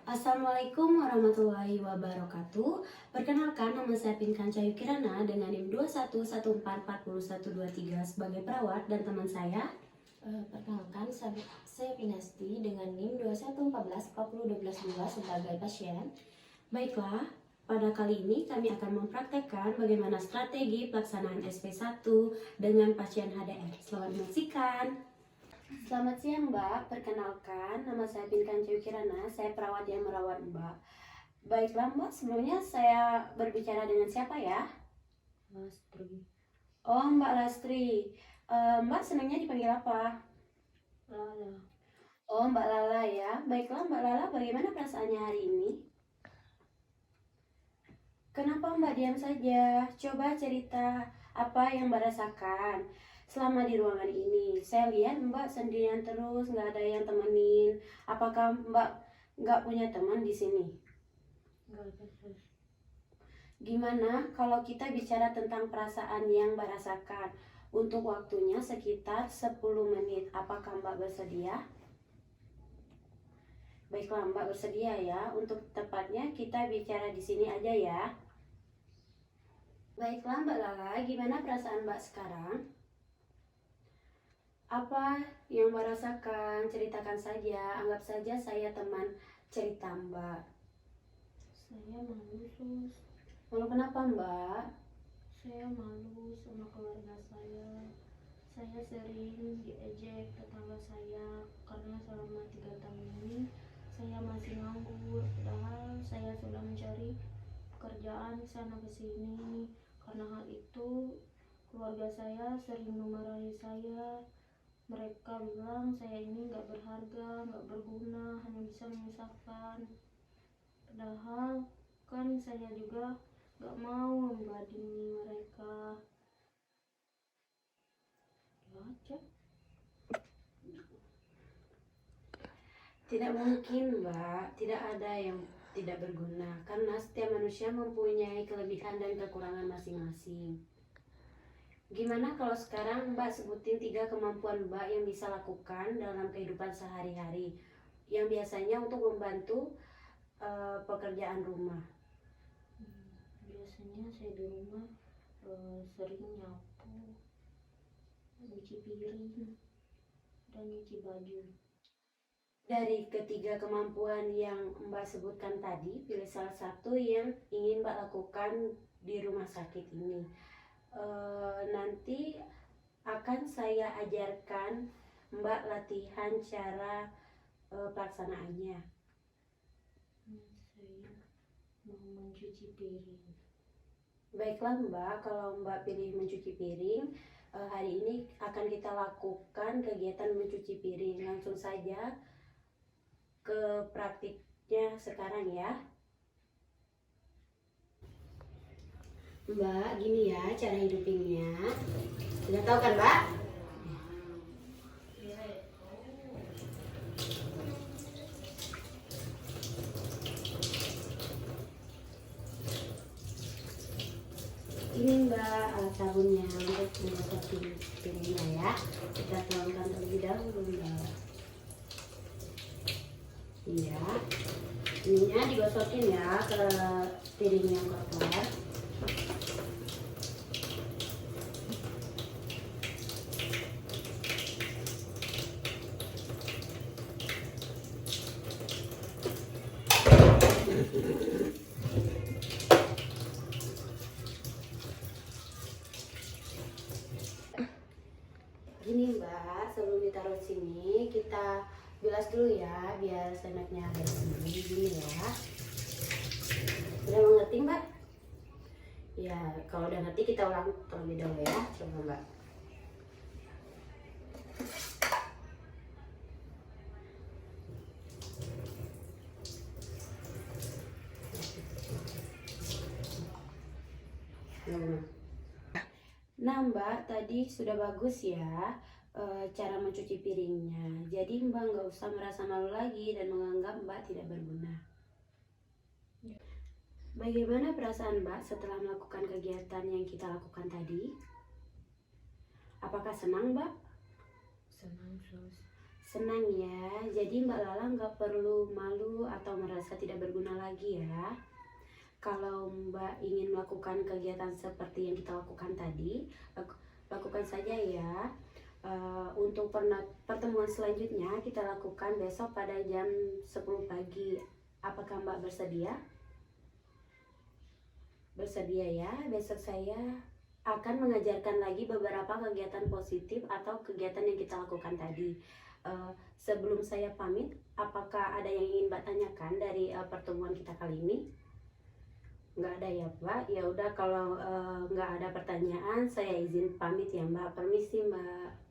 Assalamualaikum warahmatullahi wabarakatuh. Perkenalkan, nama saya Pinkan Cahayu Kirana dengan NIM 21144123 sebagai perawat, dan teman saya Perkenalkan, saya Pinasti dengan NIM 21144012 sebagai pasien. Baiklah, pada kali ini kami akan mempraktekkan bagaimana strategi pelaksanaan SP1 dengan pasien HDR. Selamat menyaksikan. Selamat siang Mbak, perkenalkan nama saya Pinkan Cahayu Kirana, saya perawat yang merawat Mbak. Baiklah Mbak, sebelumnya saya berbicara dengan siapa ya? Lastri. Oh, Mbak Lastri. Mbak senangnya dipanggil apa? Lala. Oh, Mbak Lala ya. Baiklah Mbak Lala, bagaimana perasaannya hari ini? Kenapa Mbak diam saja? Coba cerita apa yang Mbak rasakan selama di ruangan ini. Saya lihat Mbak sendirian terus, nggak ada yang temenin. Apakah Mbak nggak punya teman di sini? Nggak ada, Sus. Gimana kalau kita bicara tentang perasaan yang Mbak rasakan? Untuk waktunya sekitar 10 menit. Apakah Mbak bersedia? Baiklah Mbak bersedia ya. Untuk tepatnya kita bicara di sini aja ya. Baiklah Mbak Lala, gimana perasaan Mbak sekarang? Apa yang Mbak rasakan? Ceritakan saja. Anggap saja saya teman cerita Mbak. Saya malu, Sus. Malu kenapa Mbak? Saya malu sama keluarga saya. Saya sering diejek tetangga saya karena selama 3 tahun ini saya masih nganggur. Padahal saya sudah mencari pekerjaan sana ke sini. Karena hal itu, keluarga saya sering memarahi saya. Mereka bilang saya ini nggak berharga, nggak berguna, hanya bisa menyusahkan. Padahal kan saya juga nggak mau membadani mereka. Baca. Tidak mungkin Mbak, tidak ada yang tidak berguna, karena setiap manusia mempunyai kelebihan dan kekurangan masing-masing. Gimana kalau sekarang Mbak sebutin 3 kemampuan Mbak yang bisa lakukan dalam kehidupan sehari-hari, yang biasanya untuk membantu pekerjaan rumah. Biasanya saya di rumah sering nyapu, nyuci piring, dan nyuci baju. Dari ketiga kemampuan yang Mbak sebutkan tadi, pilih salah satu yang ingin Mbak lakukan di rumah sakit ini. Nanti akan saya ajarkan Mbak latihan cara pelaksanaannya. Saya mau mencuci piring. Baiklah Mbak, kalau Mbak pilih mencuci piring, hari ini akan kita lakukan kegiatan mencuci piring. Langsung saja ke praktiknya sekarang ya. Mbak, gini ya cara hidupinnya. Sudah tahu kan Mbak? Ini Mbak alat sabunnya untuk menggosok piringnya ya. Kita tuangkan terlebih dahulu Mbak. Iya. Ininya digosokin ya ke piring yang kotor. Gini Mbak, sebelum ditaruh sini kita bilas dulu ya biar senaknya bersih. Gini ya. Udah mengerti Mbak? Ya, kalau udah ngerti kita ulang terlebih dahulu ya. Coba Mbak. Nah Mbak, tadi sudah bagus ya cara mencuci piringnya. Jadi Mbak nggak usah merasa malu lagi dan menganggap Mbak tidak berguna. Bagaimana perasaan Mbak setelah melakukan kegiatan yang kita lakukan tadi? Apakah senang Mbak? Senang, Sus. Senang ya, jadi Mbak Lala nggak perlu malu atau merasa tidak berguna lagi ya. Kalau Mbak ingin melakukan kegiatan seperti yang kita lakukan tadi, lakukan saja ya. Untuk pertemuan selanjutnya kita lakukan besok pada jam 10 pagi. Apakah Mbak bersedia? Bersedia ya, besok saya akan mengajarkan lagi beberapa kegiatan positif atau kegiatan yang kita lakukan tadi. Sebelum saya pamit, apakah ada yang ingin Mbak tanyakan dari pertemuan kita kali ini? Nggak ada ya Mbak? Ya udah, kalau nggak ada pertanyaan, saya izin pamit ya Mbak. Permisi Mbak.